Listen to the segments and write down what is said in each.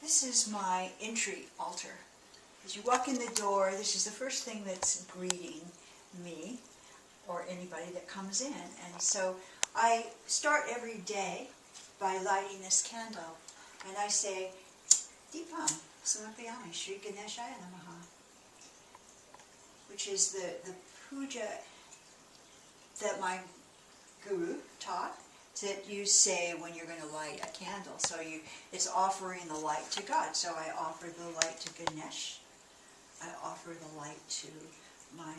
This is my entry altar. As you walk in the door, this is the first thing that's greeting me or anybody that comes in. And so I start every day by lighting this candle. And I say, Deepam Samapayami Shri Ganeshaya Namaha, which is the puja that my guru taught, that you say when you're going to light a candle. So it's offering the light to God. So I offer the light to Ganesh. I offer the light to my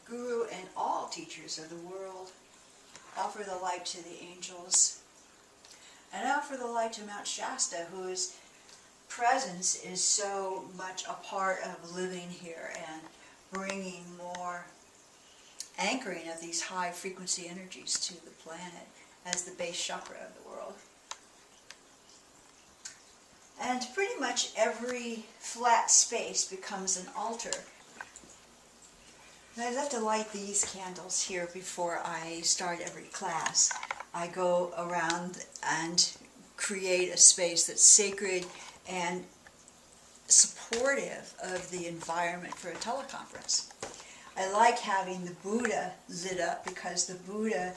guru and all teachers of the world. I offer the light to the angels. And I offer the light to Mount Shasta, whose presence is so much a part of living here and bringing more anchoring of these high frequency energies to the planet as the base chakra of the world. And pretty much every flat space becomes an altar. And I love to light these candles here before I start every class. I go around and create a space that's sacred and supportive of the environment for a teleconference. I like having the Buddha lit up because the Buddha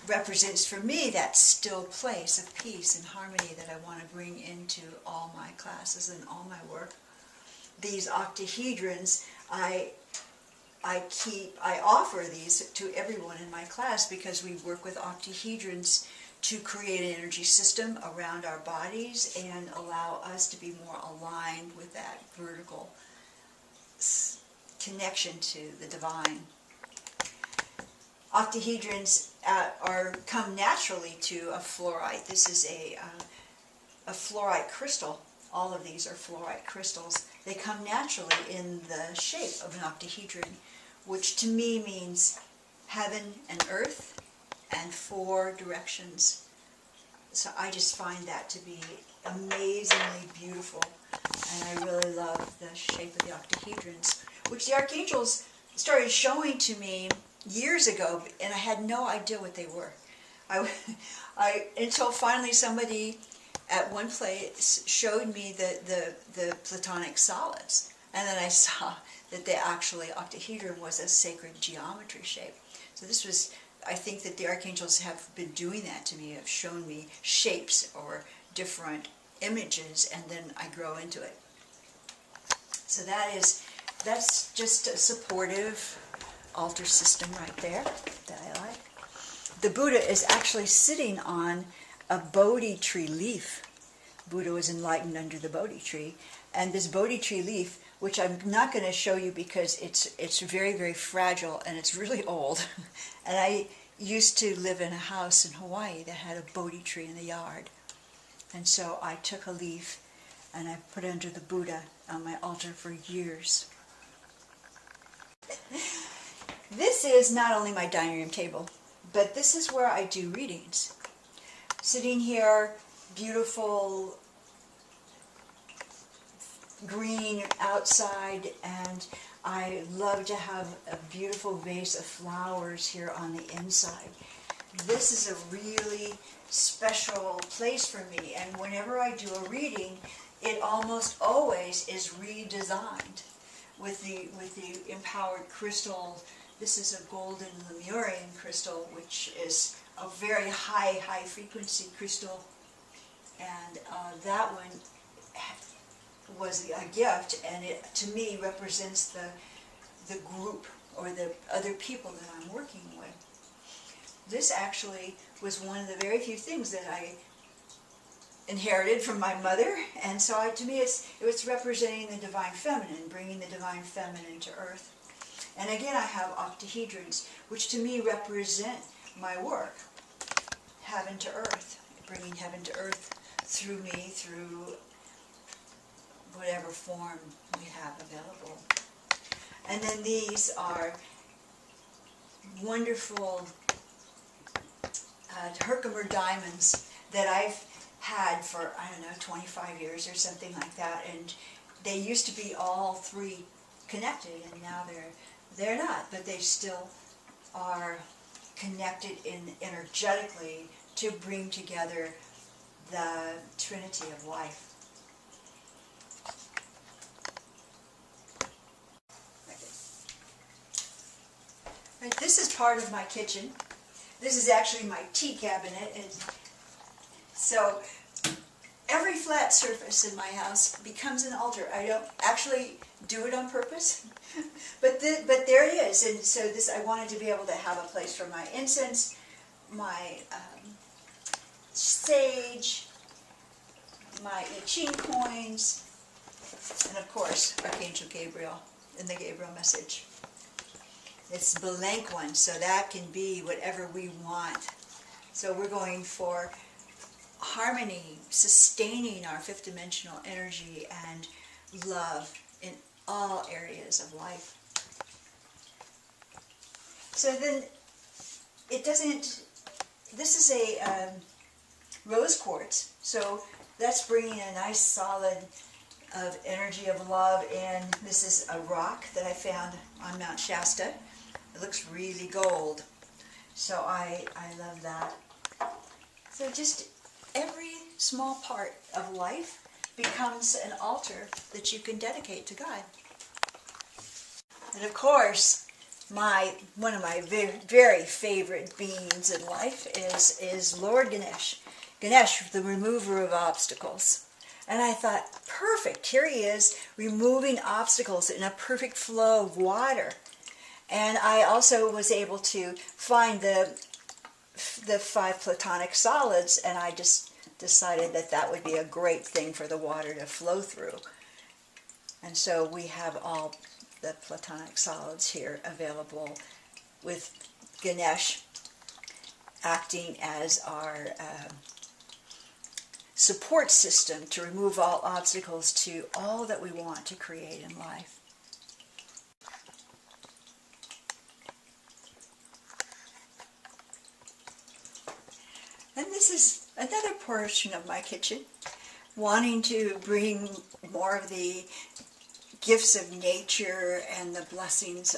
represents for me that still place of peace and harmony that I want to bring into all my classes and all my work. These octahedrons, I offer these to everyone in my class because we work with octahedrons to create an energy system around our bodies and allow us to be more aligned with that vertical connection to the divine. Octahedrons come naturally to a fluorite. This is a fluorite crystal. All of these are fluorite crystals. They come naturally in the shape of an octahedron, which to me means heaven and earth and 4 directions. So I just find that to be amazingly beautiful, and I really love the shape of the octahedrons, which the archangels started showing to me years ago, and I had no idea what they were. Until finally somebody at one place showed me the platonic solids, and then I saw that octahedron was a sacred geometry shape. So this was, I think that the archangels have been doing that to me, have shown me shapes or different images, and then I grow into it. So that's just a supportive altar system right there that I like. The Buddha is actually sitting on a Bodhi tree leaf. Buddha was enlightened under the Bodhi tree, and this Bodhi tree leaf, which I'm not going to show you because it's very, very fragile and it's really old. And I used to live in a house in Hawaii that had a Bodhi tree in the yard. And so I took a leaf and I put it under the Buddha on my altar for years. This is not only my dining room table, but this is where I do readings. Sitting here, beautiful green outside, and I love to have a beautiful vase of flowers here on the inside. This is a really special place for me, and whenever I do a reading, it almost always is redesigned with the empowered crystal. This is a golden Lemurian crystal, which is a very high frequency crystal, and that one was a gift, and it to me represents the group or the other people that I'm working with. This actually was one of the very few things that I inherited from my mother, and so to me it was representing the divine feminine, bringing the divine feminine to earth. And again, I have octahedrons, which to me represent my work, heaven to earth, bringing heaven to earth through me, through whatever form we have available. And then these are wonderful Herkimer diamonds that I've had for, 25 years or something like that, and they used to be all 3 connected, and now they're not, but they still are connected energetically to bring together the Trinity of life. Right, this is part of my kitchen. This is actually my tea cabinet. And so every flat surface in my house becomes an altar. I don't actually do it on purpose, but there it is. And so I wanted to be able to have a place for my incense, my sage, my I Ching coins, and of course Archangel Gabriel in the Gabriel message. It's the blank one, so that can be whatever we want. So we're going for harmony, sustaining our fifth dimensional energy and love in all areas of life. So then it doesn't, this is a rose quartz, so that's bringing a nice solid of energy of love in. This is a rock that I found on Mount Shasta. It looks really gold, so I love that. So just every small part of life becomes an altar that you can dedicate to God. And of course, one of my very favorite beings in life is Lord Ganesh. Ganesh, the remover of obstacles. And I thought, perfect, here he is, removing obstacles in a perfect flow of water. And I also was able to find the 5 platonic solids, and I just decided that would be a great thing for the water to flow through. And so we have all the platonic solids here available, with Ganesh acting as our support system to remove all obstacles to all that we want to create in life. And this is another portion of my kitchen, wanting to bring more of the gifts of nature and the blessings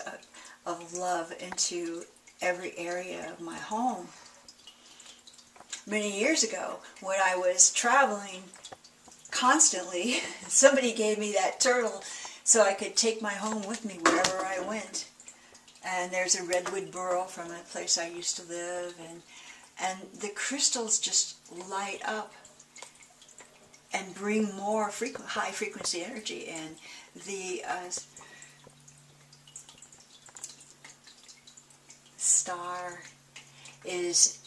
of love into every area of my home. Many years ago, when I was traveling constantly, somebody gave me that turtle so I could take my home with me wherever I went. And there's a redwood burl from a place I used to live, and the crystals just light up and bring more high frequency energy in. The star is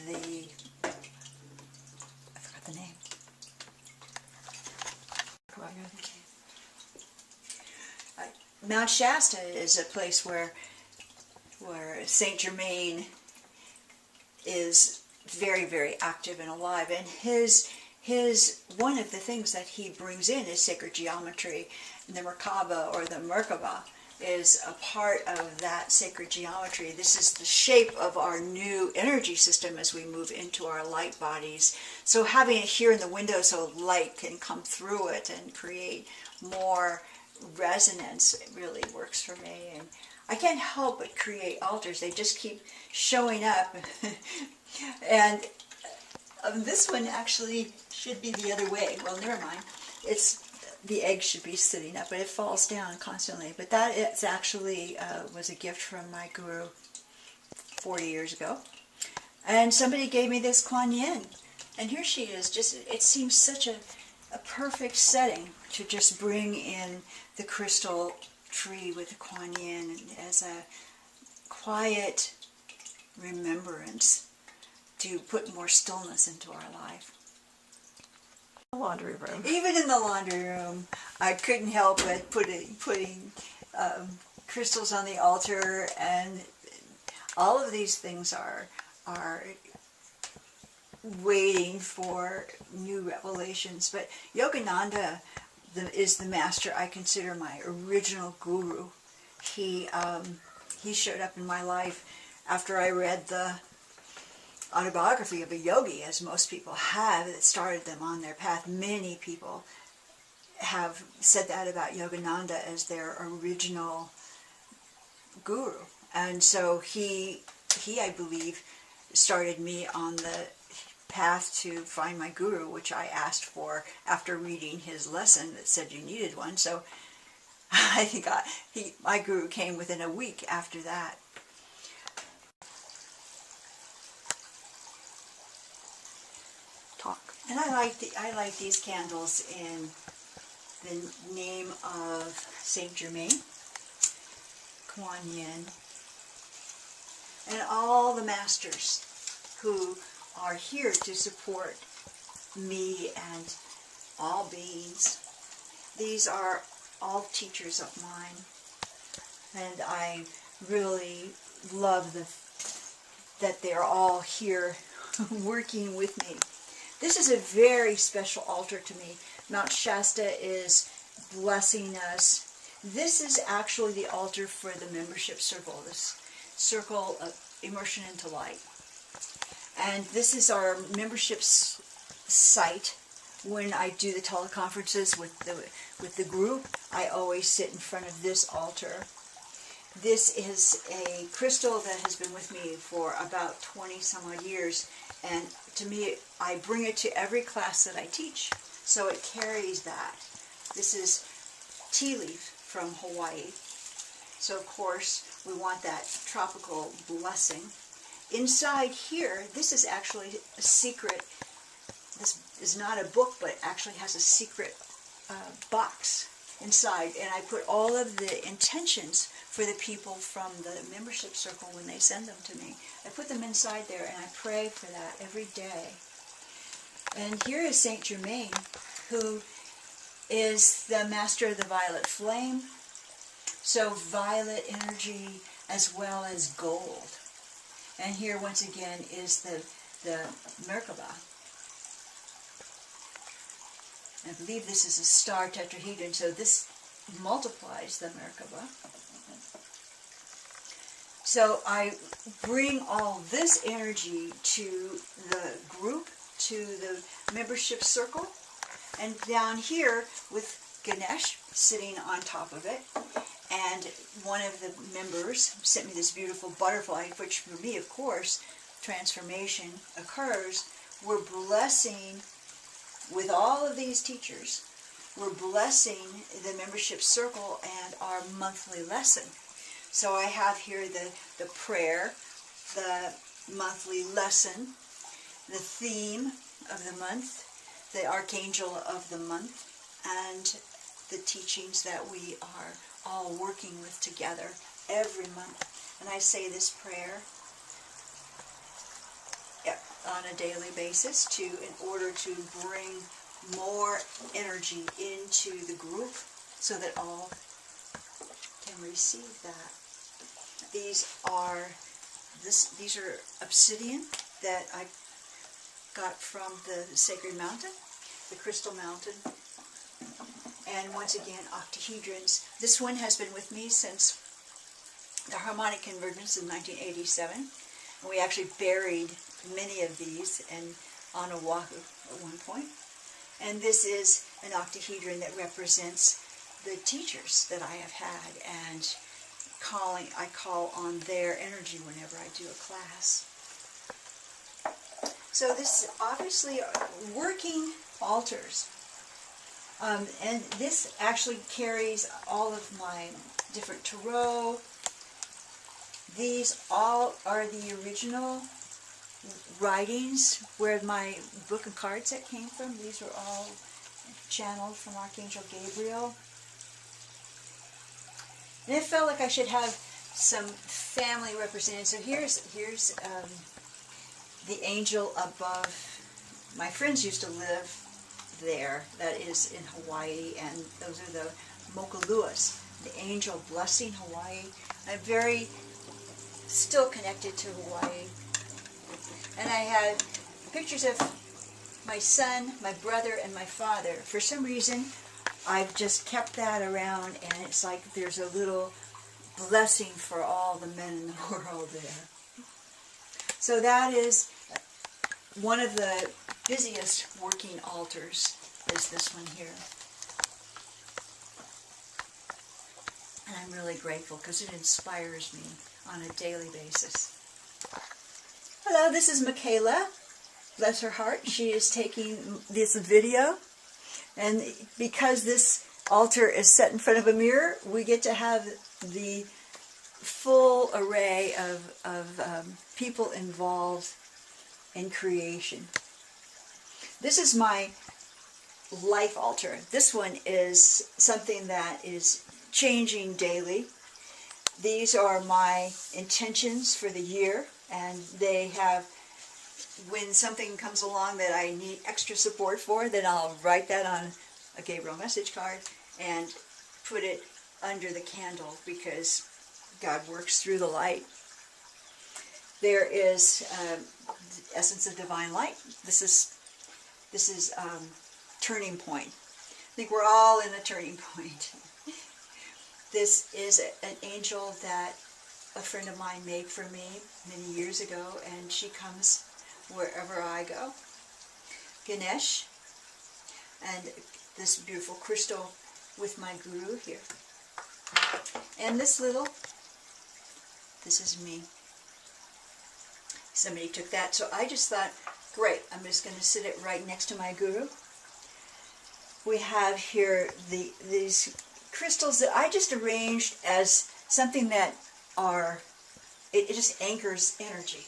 the I forgot the name. Mount Shasta is a place where Saint Germain is very, very active and alive, and his one of the things that he brings in is sacred geometry. The Merkaba or the Merkaba is a part of that sacred geometry. This is the shape of our new energy system as we move into our light bodies. So having it here in the window so light can come through it and create more resonance, it really works for me. And I can't help but create altars. They just keep showing up. And this one actually should be the other way. Well, never mind. The egg should be sitting up, but it falls down constantly. But that is actually was a gift from my guru 40 years ago. And somebody gave me this Kuan Yin. And here she is. Just, it seems such a perfect setting to just bring in the crystal tree with the Kuan Yin as a quiet remembrance to put more stillness into our life. Laundry room. Even in the laundry room, I couldn't help but putting crystals on the altar, and all of these things are waiting for new revelations. But Yogananda is the master I consider my original guru. He showed up in my life after I read the autobiography of a yogi, as most people have, that started them on their path. Many people have said that about Yogananda as their original guru. And so he I believe, started me on the path to find my guru, which I asked for after reading his lesson that said you needed one. So I think my guru came within a week after that. Talk. And I like these candles in the name of Saint Germain, Kuan Yin, and all the masters who are here to support me and all beings. These are all teachers of mine, and I really love that they're all here working with me. This is a very special altar to me. Mount Shasta is blessing us. This is actually the altar for the membership circle, this circle of immersion into light. And this is our membership site. When I do the teleconferences with the group, I always sit in front of this altar. This is a crystal that has been with me for about 20 some odd years, and to me, I bring it to every class that I teach, so it carries that. This is tea leaf from Hawaii, so of course we want that tropical blessing. Inside here, this is actually a secret. This is not a book, but actually has a secret box inside, and I put all of the intentions for the people from the membership circle when they send them to me. I put them inside there, and I pray for that every day. And here is Saint Germain, who is the master of the violet flame, so violet energy as well as gold. And here once again is the Merkaba. I believe this is a star tetrahedron, so this multiplies the Merkaba. So I bring all this energy to the group, to the membership circle, and down here with Ganesh sitting on top of it. And one of the members sent me this beautiful butterfly, which for me, of course, transformation occurs. We're blessing, with all of these teachers, we're blessing the membership circle and our monthly lesson. So I have here the prayer, the monthly lesson, the theme of the month, the archangel of the month, and the teachings that we are all working with together every month. And I say this prayer on a daily basis in order to bring more energy into the group so that all can receive that. These are obsidian that I got from the sacred mountain, the crystal mountain. And once again, octahedrons. This one has been with me since the harmonic convergence in 1987. And we actually buried many of these on Oahu at one point. And this is an octahedron that represents the teachers that I have had, and I call on their energy whenever I do a class. So this obviously are working altars. And this actually carries all of my different tarot. These all are the original writings where my book and card set came from. These are all channeled from Archangel Gabriel. And it felt like I should have some family represented. So here's the angel above. My friends used to live there. That is in Hawaii, and those are the Mokaluas, the angel blessing Hawaii. I'm very still connected to Hawaii. And I had pictures of my son, my brother, and my father. For some reason, I've just kept that around, and it's like there's a little blessing for all the men in the world there. So that is one of the busiest working altars, is this one here. And I'm really grateful because it inspires me on a daily basis. Hello, this is Michaela, bless her heart, she is taking this video, and because this altar is set in front of a mirror, we get to have the full array of people involved in creation. This is my life altar. This one is something that is changing daily. These are my intentions for the year, and they have, when something comes along that I need extra support for, then I'll write that on a Gabriel message card and put it under the candle, because God works through the light. There is the essence of divine light. This is turning point. I think we're all in a turning point. This is an angel that a friend of mine made for me many years ago, and she comes wherever I go. Ganesh, and this beautiful crystal with my guru here. And this is me. Somebody took that, so I just thought, great, I'm just going to sit it right next to my guru. We have here these crystals that I just arranged as something that it just anchors energy.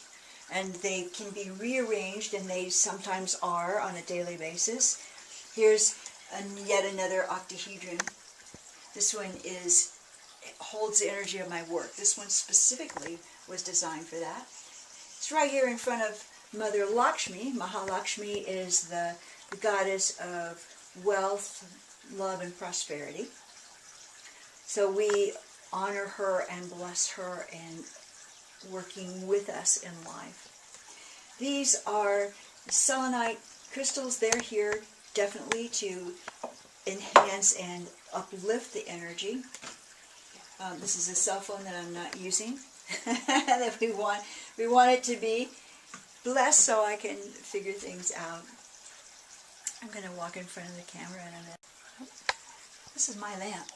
And they can be rearranged, and they sometimes are on a daily basis. Here's yet another octahedron. This one holds the energy of my work. This one specifically was designed for that. It's right here in front of Mother Lakshmi. Mahalakshmi is the goddess of wealth, love, and prosperity. So we honor her and bless her in working with us in life. These are selenite crystals. They're here definitely to enhance and uplift the energy. This is a cell phone that I'm not using. That we want it to be blessed so I can figure things out. I'm going to walk in front of the camera in a minute. This is my lamp.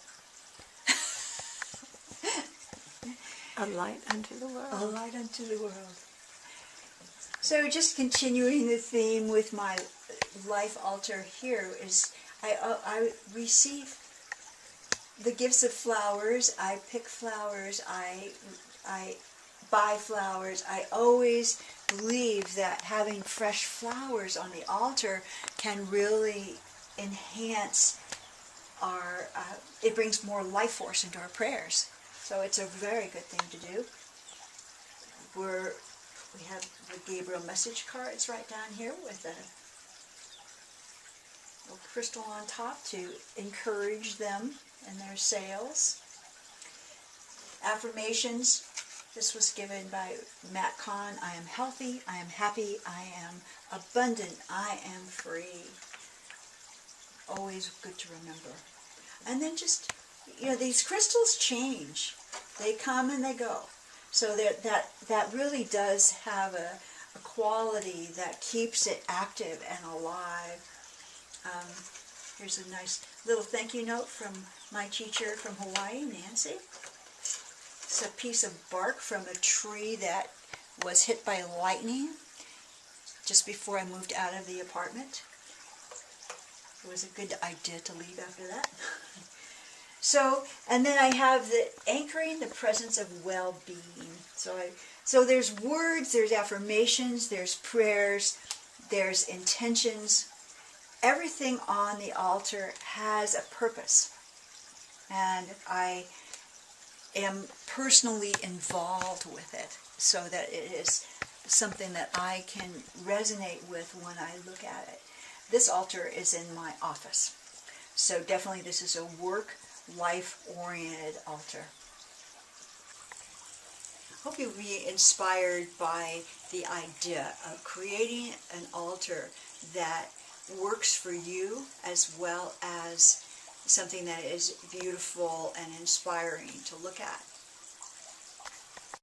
A light unto the world. A light unto the world. So just continuing the theme with my life altar here is I receive the gifts of flowers. I pick flowers. I buy flowers. I always believe that having fresh flowers on the altar can really enhance it brings more life force into our prayers. So it's a very good thing to do. We have the Gabriel message cards right down here with a little crystal on top to encourage them in their sales. Affirmations. This was given by Matt Kahn. I am healthy. I am happy. I am abundant. I am free. Always good to remember. And then just, these crystals change. They come and they go. So that really does have a quality that keeps it active and alive. Here's a nice little thank you note from my teacher from Hawaii, Nancy. It's a piece of bark from a tree that was hit by lightning just before I moved out of the apartment. It was a good idea to leave after that. So, and then I have the anchoring the presence of well-being. So there's words, there's affirmations, there's prayers, there's intentions. Everything on the altar has a purpose. And I am personally involved with it so that it is something that I can resonate with when I look at it. This altar is in my office. So definitely this is a work, life-oriented altar. Hope you'll be inspired by the idea of creating an altar that works for you as well as something that is beautiful and inspiring to look at.